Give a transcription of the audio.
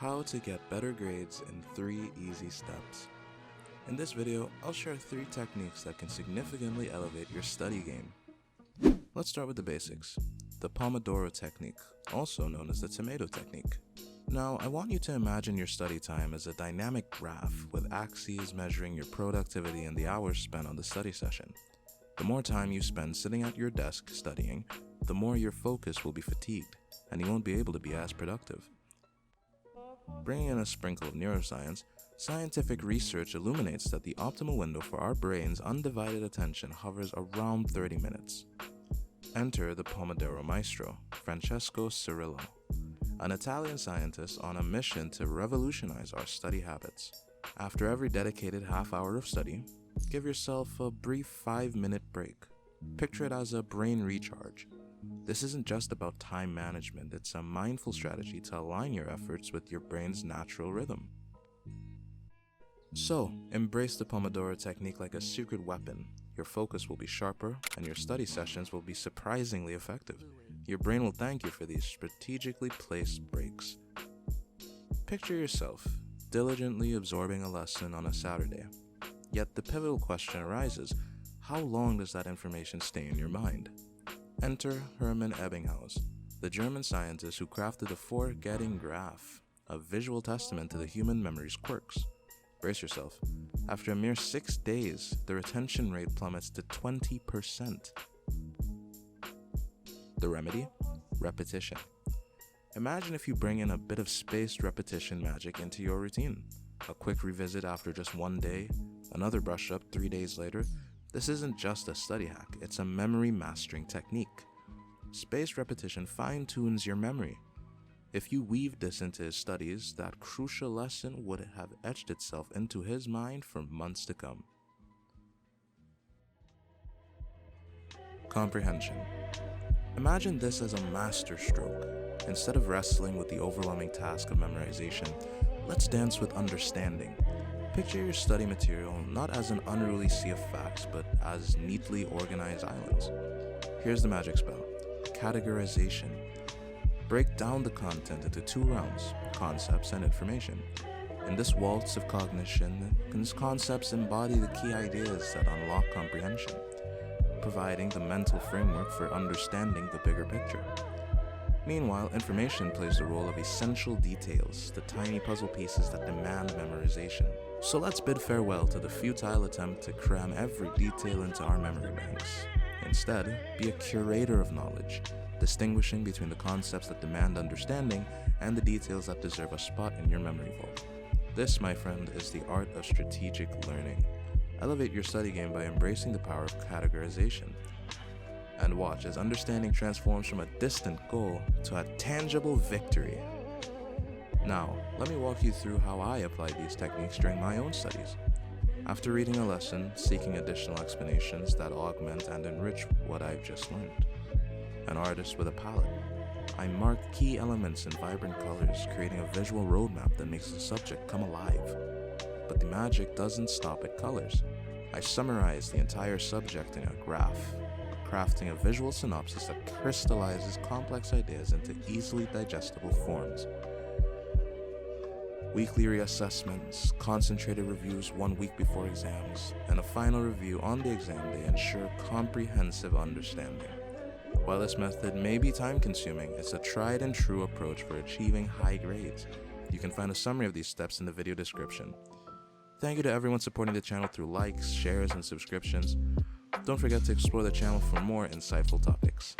how to get better grades in 3 easy steps. In this video, I'll share 3 techniques that can significantly elevate your study game. Let's start with the basics. The Pomodoro technique, also known as the tomato technique. Now, I want you to imagine your study time as a dynamic graph with axes measuring your productivity and the hours spent on the study session. The more time you spend sitting at your desk studying, the more your focus will be fatigued, and you won't be able to be as productive. Bringing in a sprinkle of neuroscience, scientific research illuminates that the optimal window for our brain's undivided attention hovers around 30 minutes. Enter the Pomodoro maestro, Francesco Cirillo, an Italian scientist on a mission to revolutionize our study habits. After every dedicated half hour of study, give yourself a brief 5-minute break. Picture it as a brain recharge. This isn't just about time management, it's a mindful strategy to align your efforts with your brain's natural rhythm. So, embrace the Pomodoro technique like a secret weapon. Your focus will be sharper, and your study sessions will be surprisingly effective. Your brain will thank you for these strategically placed breaks. Picture yourself diligently absorbing a lesson on a Saturday. Yet the pivotal question arises, how long does that information stay in your mind? Enter Hermann Ebbinghaus, the German scientist who crafted the forgetting graph, a visual testament to the human memory's quirks. Brace yourself. After a mere 6 days, the retention rate plummets to 20%. The remedy? Repetition. Imagine if you bring in a bit of spaced repetition magic into your routine. A quick revisit after just 1 day, another brush up 3 days later. This isn't just a study hack, it's a memory mastering technique. Spaced repetition fine-tunes your memory. If you weaved this into his studies, that crucial lesson would have etched itself into his mind for months to come. Comprehension. Imagine this as a masterstroke. Instead of wrestling with the overwhelming task of memorization, let's dance with understanding. Picture your study material not as an unruly sea of facts, but as neatly organized islands. Here's the magic spell: categorization. Break down the content into 2 rounds, concepts and information. In this waltz of cognition, these concepts embody the key ideas that unlock comprehension, providing the mental framework for understanding the bigger picture. Meanwhile, information plays the role of essential details, the tiny puzzle pieces that demand memorization. So let's bid farewell to the futile attempt to cram every detail into our memory banks. Instead, be a curator of knowledge, distinguishing between the concepts that demand understanding and the details that deserve a spot in your memory vault. This, my friend, is the art of strategic learning. Elevate your study game by embracing the power of categorization. And watch as understanding transforms from a distant goal to a tangible victory. Now, let me walk you through how I applied these techniques during my own studies. After reading a lesson, seeking additional explanations that augment and enrich what I've just learned. An artist with a palette, I mark key elements in vibrant colors, creating a visual roadmap that makes the subject come alive. But the magic doesn't stop at colors. I summarize the entire subject in a graph, crafting a visual synopsis that crystallizes complex ideas into easily digestible forms. Weekly reassessments, concentrated reviews 1 week before exams, and a final review on the exam day ensure comprehensive understanding. While this method may be time-consuming, it's a tried and true approach for achieving high grades. You can find a summary of these steps in the video description. Thank you to everyone supporting the channel through likes, shares, and subscriptions. Don't forget to explore the channel for more insightful topics.